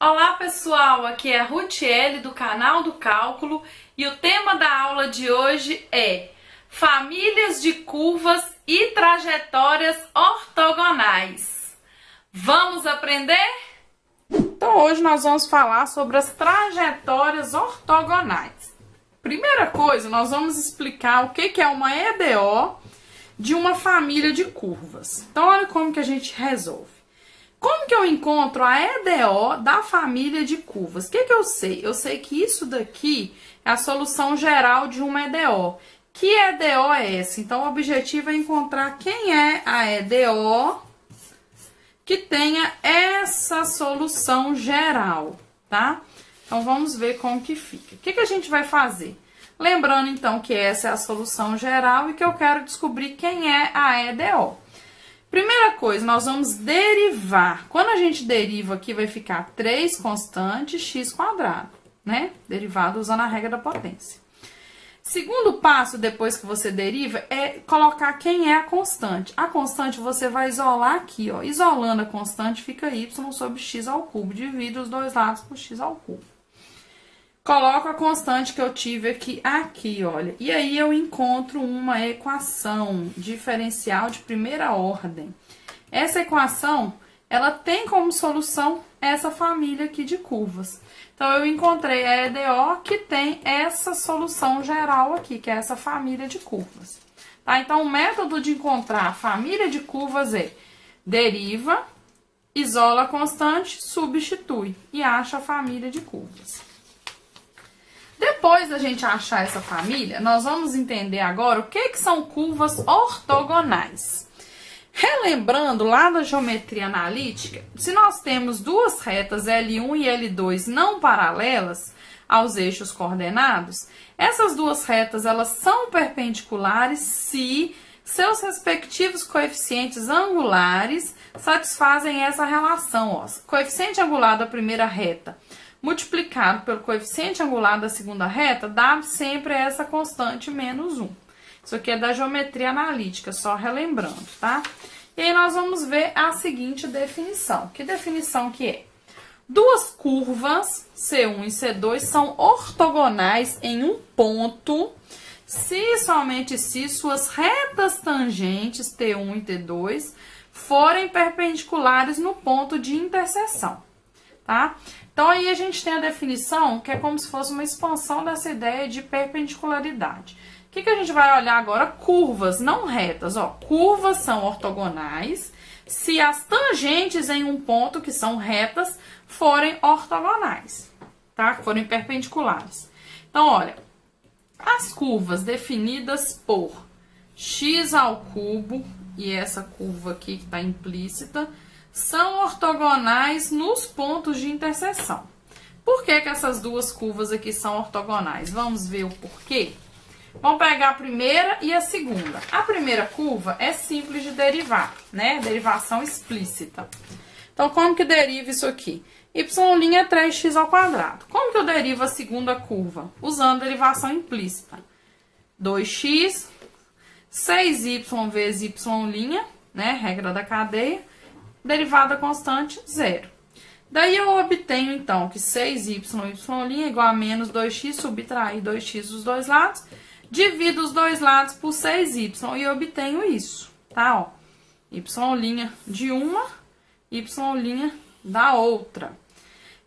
Olá pessoal, aqui é a Rutiele do canal do Cálculo e o tema da aula de hoje é famílias de curvas e trajetórias ortogonais. Vamos aprender? Então hoje nós vamos falar sobre as trajetórias ortogonais. Primeira coisa, nós vamos explicar o que é uma EDO de uma família de curvas. Então olha como que a gente resolve. Como que eu encontro a EDO da família de curvas? O que eu sei? Eu sei que isso daqui é a solução geral de uma EDO. Que EDO é essa? Então, o objetivo é encontrar quem é a EDO que tenha essa solução geral, tá? Então, vamos ver como que fica. O que a gente vai fazer? Lembrando, então, que essa é a solução geral e que eu quero descobrir quem é a EDO. Primeira coisa, nós vamos derivar. Quando a gente deriva aqui, vai ficar 3 constantes x quadrado, né? Derivado usando a regra da potência. Segundo passo, depois que você deriva, é colocar quem é a constante. A constante você vai isolar aqui, ó. Isolando a constante, fica y sobre x ao cubo. Divide os dois lados por x ao cubo. Coloco a constante que eu tive aqui, olha. E aí, eu encontro uma equação diferencial de primeira ordem. Essa equação, ela tem como solução essa família aqui de curvas. Então, eu encontrei a EDO que tem essa solução geral aqui, que é essa família de curvas. Tá? Então, o método de encontrar a família de curvas é deriva, isola a constante, substitui e acha a família de curvas. Depois da gente achar essa família, nós vamos entender agora o que são curvas ortogonais. Relembrando lá da geometria analítica, se nós temos duas retas L1 e L2 não paralelas aos eixos coordenados, essas duas retas elas são perpendiculares se seus respectivos coeficientes angulares satisfazem essa relação. Ó. Coeficiente angular da primeira reta multiplicado pelo coeficiente angular da segunda reta, dá sempre essa constante menos 1. Isso aqui é da geometria analítica, só relembrando, tá? E aí, nós vamos ver a seguinte definição. Que definição que é? Duas curvas, C1 e C2, são ortogonais em um ponto, se e somente se suas retas tangentes, T1 e T2, forem perpendiculares no ponto de interseção, tá? Então, aí a gente tem a definição que é como se fosse uma expansão dessa ideia de perpendicularidade. O que a gente vai olhar agora? Curvas, não retas. Ó, curvas são ortogonais se as tangentes em um ponto, que são retas, forem ortogonais, tá? Forem perpendiculares. Então, olha, as curvas definidas por x ao cubo, e essa curva aqui que está implícita, são ortogonais nos pontos de interseção. Por que essas duas curvas aqui são ortogonais? Vamos ver o porquê? Vamos pegar a primeira e a segunda. A primeira curva é simples de derivar, né? Derivação explícita. Então, como que deriva isso aqui? Y' é 3x ao quadrado. Como que eu derivo a segunda curva? Usando derivação implícita. 2x, 6y vezes y', né? Regra da cadeia. Derivada constante, 0. Daí, eu obtenho, então, que 6y, y' é igual a menos 2x, subtrair 2x dos dois lados, divido os dois lados por 6y e obtenho isso, tá? Ó, y' de uma, y' da outra.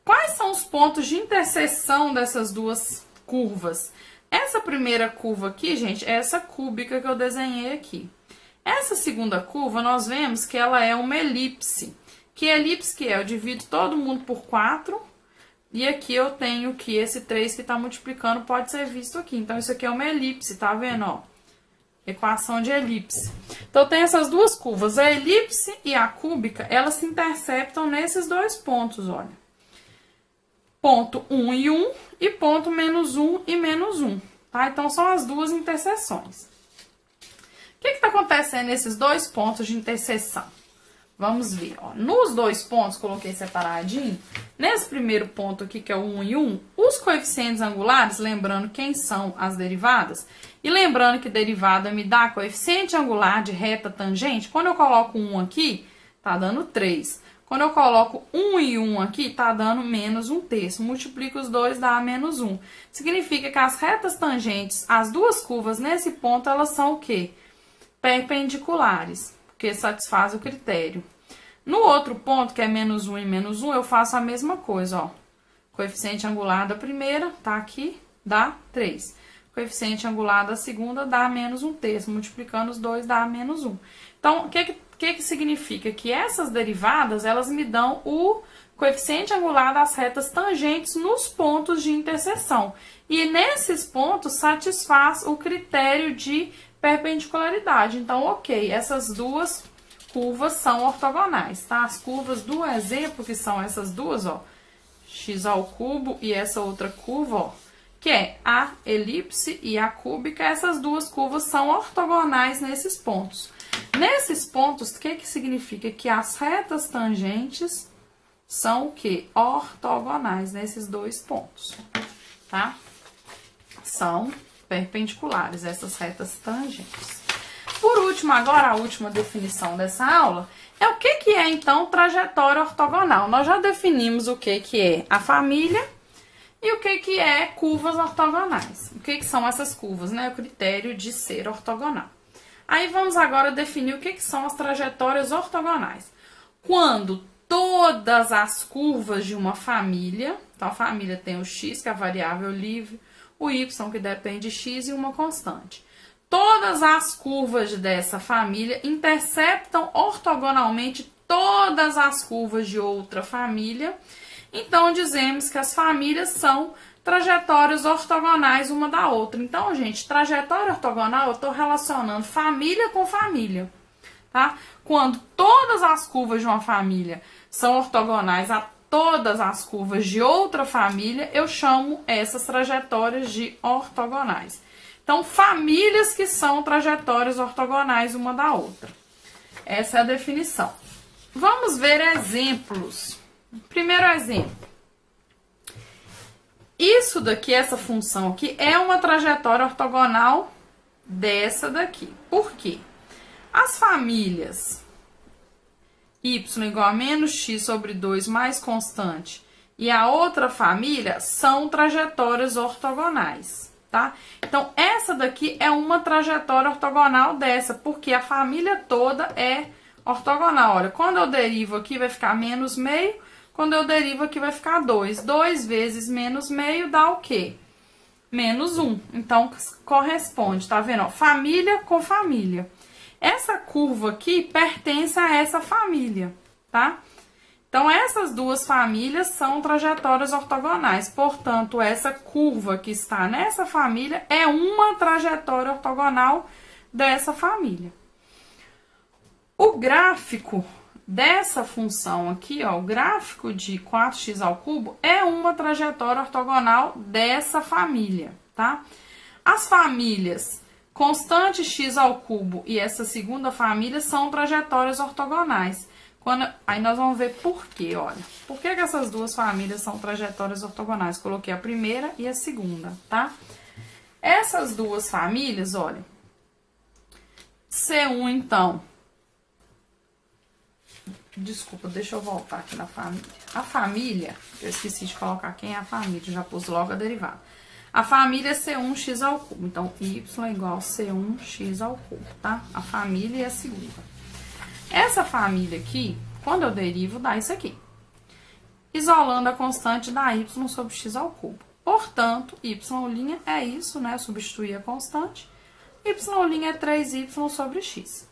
Quais são os pontos de interseção dessas duas curvas? Essa primeira curva aqui, gente, é essa cúbica que eu desenhei aqui. Essa segunda curva, nós vemos que ela é uma elipse. Que elipse que é? Eu divido todo mundo por 4. E aqui eu tenho que esse 3 que está multiplicando pode ser visto aqui. Então, isso aqui é uma elipse, tá vendo? Ó, equação de elipse. Então, tem essas duas curvas. A elipse e a cúbica, elas se interceptam nesses dois pontos, olha. Ponto 1 e 1 e ponto menos 1 e menos 1. Tá? Então, são as duas interseções. O que está acontecendo nesses dois pontos de interseção? Vamos ver, ó. Nos dois pontos, coloquei separadinho. Nesse primeiro ponto aqui, que é o 1 e 1, os coeficientes angulares, lembrando quem são as derivadas, e lembrando que derivada me dá coeficiente angular de reta tangente, quando eu coloco 1 aqui, tá dando 3. Quando eu coloco 1 e 1 aqui, tá dando menos 1/3. Multiplico os dois, dá menos 1. Significa que as retas tangentes, as duas curvas nesse ponto, elas são o quê? Perpendiculares, porque satisfaz o critério. No outro ponto, que é menos 1 e menos 1, eu faço a mesma coisa, ó. Coeficiente angular da primeira, tá aqui, dá 3. Coeficiente angular da segunda dá menos 1/3. Multiplicando os dois, dá menos 1. Então, o que significa? Que essas derivadas, elas me dão o coeficiente angular das retas tangentes nos pontos de interseção. E nesses pontos satisfaz o critério de perpendicularidade. Então, ok, essas duas curvas são ortogonais, tá? As curvas do exemplo, que são essas duas, ó, x² e essa outra curva, ó, que é a elipse e a cúbica, essas duas curvas são ortogonais nesses pontos. Nesses pontos, o que significa? Que as retas tangentes são o quê? Ortogonais nesses dois pontos, tá? São perpendiculares, essas retas tangentes. Por último, agora a última definição dessa aula é o que é, então, trajetória ortogonal. Nós já definimos o que é a família e o que é curvas ortogonais. O que são essas curvas, né? O critério de ser ortogonal. Aí vamos agora definir o que são as trajetórias ortogonais. Quando todas as curvas de uma família, então a família tem o x, que é a variável livre, o y, que depende de x, e uma constante. Todas as curvas dessa família interceptam ortogonalmente todas as curvas de outra família. Então, dizemos que as famílias são trajetórias ortogonais uma da outra. Então, gente, trajetória ortogonal, eu estou relacionando família com família, tá? Quando todas as curvas de uma família são ortogonais a todas as curvas de outra família, eu chamo essas trajetórias de ortogonais. Então, famílias que são trajetórias ortogonais uma da outra. Essa é a definição. Vamos ver exemplos. Primeiro exemplo. Isso daqui, essa função aqui, é uma trajetória ortogonal dessa daqui. Por quê? As famílias y igual a menos x sobre 2 mais constante e a outra família são trajetórias ortogonais, tá? Então, essa daqui é uma trajetória ortogonal dessa, porque a família toda é ortogonal. Olha, quando eu derivo aqui vai ficar menos meio, quando eu derivo aqui vai ficar 2. 2 vezes menos meio dá o quê? Menos 1. Então, corresponde, tá vendo? Ó, família com família. Essa curva aqui pertence a essa família, tá? Então, essas duas famílias são trajetórias ortogonais. Portanto, essa curva que está nessa família é uma trajetória ortogonal dessa família. O gráfico dessa função aqui, ó, o gráfico de 4x² é uma trajetória ortogonal dessa família, tá? As famílias constante x² e essa segunda família são trajetórias ortogonais. Aí nós vamos ver por quê, olha. Por que essas duas famílias são trajetórias ortogonais? Coloquei a primeira e a segunda, tá? Essas duas famílias, olha. C1, então. Desculpa, deixa eu voltar aqui na família. A família, eu esqueci de colocar quem é a família, já pus logo a derivada. A família é C1x². Então, y igual a C1x², tá? A família e a segunda. Essa família aqui, quando eu derivo, dá isso aqui. Isolando a constante dá y sobre x². Portanto, y' é isso, né? Substituir a constante. Y' é 3y sobre x.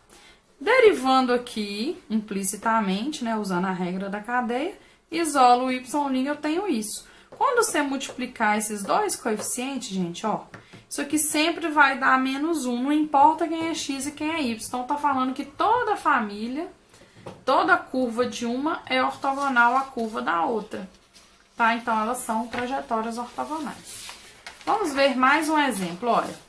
Derivando aqui, implicitamente, né? Usando a regra da cadeia, isolo o y', eu tenho isso. Quando você multiplicar esses dois coeficientes, gente, ó, isso aqui sempre vai dar menos 1, não importa quem é x e quem é y. Então, tá falando que toda família, toda curva de uma é ortogonal à curva da outra, tá? Então, elas são trajetórias ortogonais. Vamos ver mais um exemplo, olha.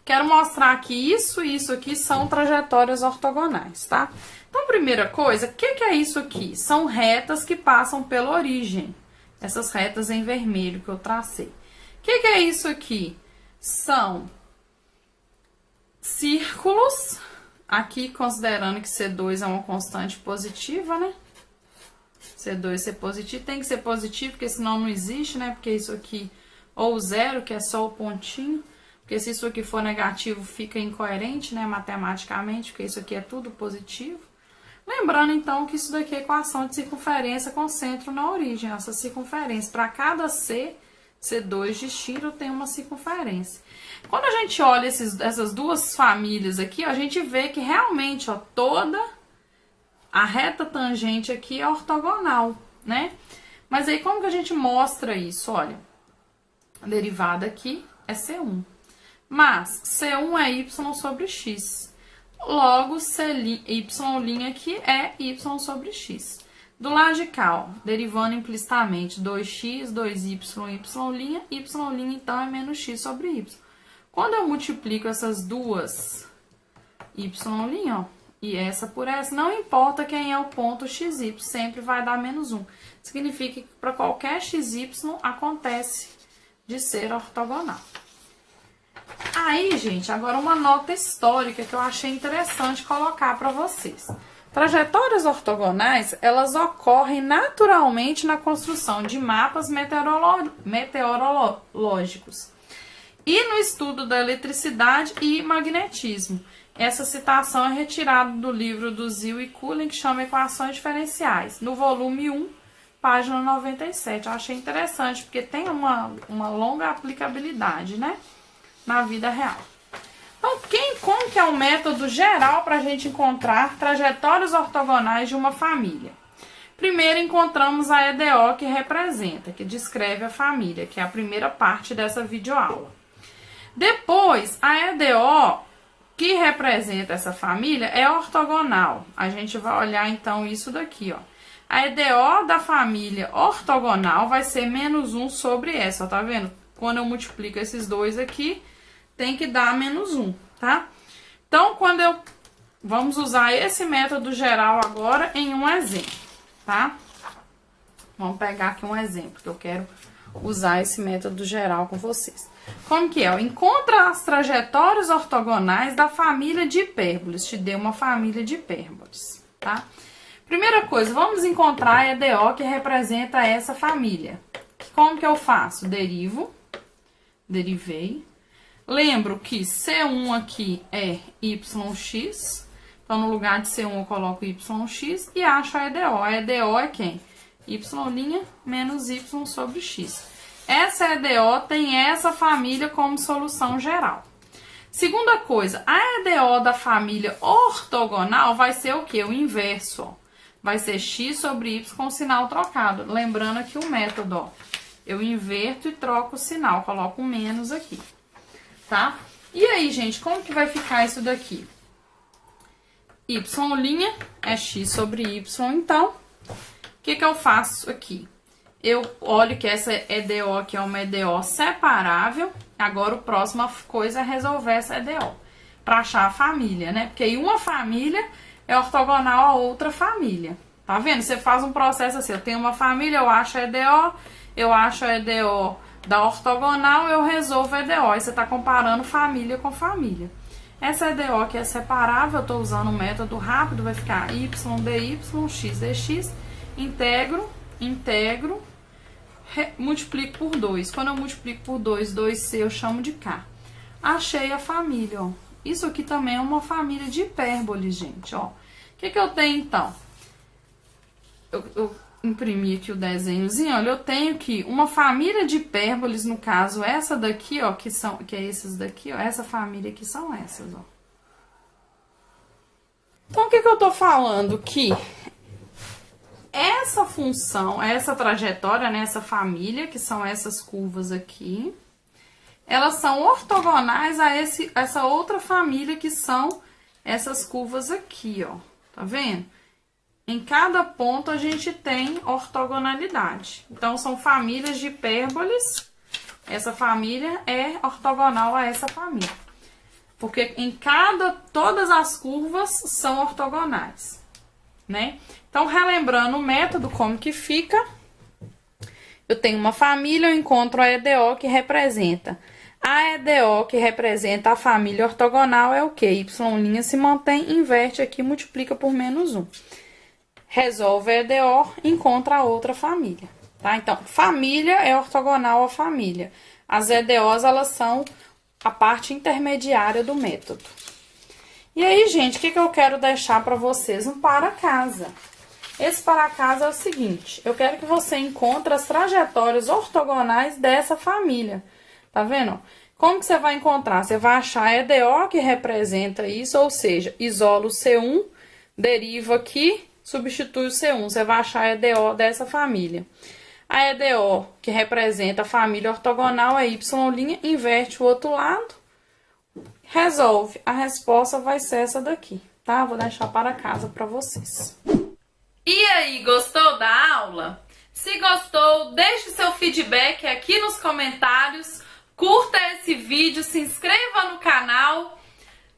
Quero mostrar que isso e isso aqui são trajetórias ortogonais, tá? Então, primeira coisa, o que é isso aqui? São retas que passam pela origem. Essas retas em vermelho que eu tracei. O que é isso aqui? São círculos Aqui, considerando que C2 é uma constante positiva, né? C2 ser positivo, tem que ser positivo, porque senão não existe, né? Porque isso aqui, ou zero, que é só o pontinho. Porque se isso aqui for negativo, fica incoerente, né? Matematicamente, porque isso aqui é tudo positivo. Lembrando, então, que isso daqui é equação de circunferência com centro na origem. Essa circunferência, para cada C2 distinto, tem uma circunferência. Quando a gente olha essas duas famílias aqui, ó, a gente vê que realmente, ó, toda a reta tangente aqui é ortogonal, né? Mas aí, como que a gente mostra isso? Olha, a derivada aqui é C1. Mas C1 é Y sobre X. Logo, y' aqui é y sobre x. Do lado de cá, ó, derivando implicitamente 2x, 2y, y', então é menos x sobre y. Quando eu multiplico essas duas y', ó, e essa por essa, não importa quem é o ponto xy, sempre vai dar menos 1. Significa que para qualquer xy acontece de ser ortogonal. Aí, gente, agora uma nota histórica que eu achei interessante colocar para vocês. Trajetórias ortogonais, elas ocorrem naturalmente na construção de mapas meteorológicos e no estudo da eletricidade e magnetismo. Essa citação é retirada do livro do Ziel e Cullen, que chama Equações Diferenciais, no volume 1, página 97. Eu achei interessante, porque tem uma longa aplicabilidade, né? Na vida real. Então, como que é o método geral para a gente encontrar trajetórias ortogonais de uma família? Primeiro, encontramos a EDO que representa, que descreve a família, que é a primeira parte dessa videoaula. Depois, a EDO que representa essa família é ortogonal. A gente vai olhar, então, isso daqui, ó. A EDO da família ortogonal vai ser menos 1 sobre essa, ó, tá vendo? Quando eu multiplico esses dois aqui, tem que dar menos 1, tá? Então, vamos usar esse método geral agora em um exemplo, tá? Vamos pegar aqui um exemplo, que eu quero usar esse método geral com vocês. Como que é? Encontra as trajetórias ortogonais da família de hipérboles. Te dei uma família de hipérboles, tá? Primeira coisa, vamos encontrar a EDO que representa essa família. Como que eu faço? Derivei. Lembro que C1 aqui é YX. Então, no lugar de C1 eu coloco YX e acho a EDO. A EDO é quem? Y' menos Y sobre X. Essa EDO tem essa família como solução geral. Segunda coisa, a EDO da família ortogonal vai ser o quê? O inverso, ó. Vai ser X sobre Y com sinal trocado. Lembrando aqui o método, ó. Eu inverto e troco o sinal, coloco um menos aqui, tá? E aí, gente, como que vai ficar isso daqui? Y' é X sobre Y, então, o que eu faço aqui? Eu olho que essa EDO aqui é uma EDO separável, agora a próxima coisa é resolver essa EDO, para achar a família, né? Porque aí uma família é ortogonal a outra família, tá vendo? Você faz um processo assim, eu tenho uma família, eu acho a EDO, eu acho a EDO da ortogonal, eu resolvo a EDO. Aí você está comparando família com família. Essa EDO aqui é separável, eu estou usando um método rápido, vai ficar y dy, x dx, integro, multiplico por 2. Quando eu multiplico por 2, 2c eu chamo de k. Achei a família, ó. Isso aqui também é uma família de hipérboles, gente, ó. O que eu tenho, então? Eu imprimi aqui o desenhozinho, olha, eu tenho aqui uma família de hipérboles, no caso, essa daqui, ó, que é esses daqui, ó, essa família aqui são essas, ó. Então, o que eu tô falando? Que essa função, essa trajetória, né, essa família, que são essas curvas aqui, elas são ortogonais a essa outra família, que são essas curvas aqui, ó, tá vendo? Em cada ponto a gente tem ortogonalidade. Então, são famílias de hipérboles. Essa família é ortogonal a essa família. Porque todas as curvas são ortogonais, né? Então, relembrando o método, como que fica? Eu tenho uma família, eu encontro a EDO que representa A EDO, que representa a família ortogonal, é o quê? Y' se mantém, inverte aqui, multiplica por -1. Resolve a EDO, encontra a outra família, tá? Então, família é ortogonal à família. As EDOs, elas são a parte intermediária do método. E aí, gente, o que eu quero deixar para vocês? Um para casa. Esse para casa é o seguinte, eu quero que você encontre as trajetórias ortogonais dessa família. Tá vendo? Como que você vai encontrar? Você vai achar a EDO que representa isso, ou seja, isola o C1, deriva aqui, substitui o C1. Você vai achar a EDO dessa família. A EDO que representa a família ortogonal é Y', inverte o outro lado, resolve. A resposta vai ser essa daqui, tá? Vou deixar para casa para vocês. E aí, gostou da aula? Se gostou, deixe seu feedback aqui nos comentários. Curta esse vídeo, se inscreva no canal,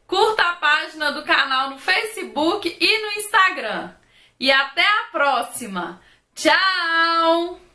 curta a página do canal no Facebook e no Instagram. E até a próxima. Tchau!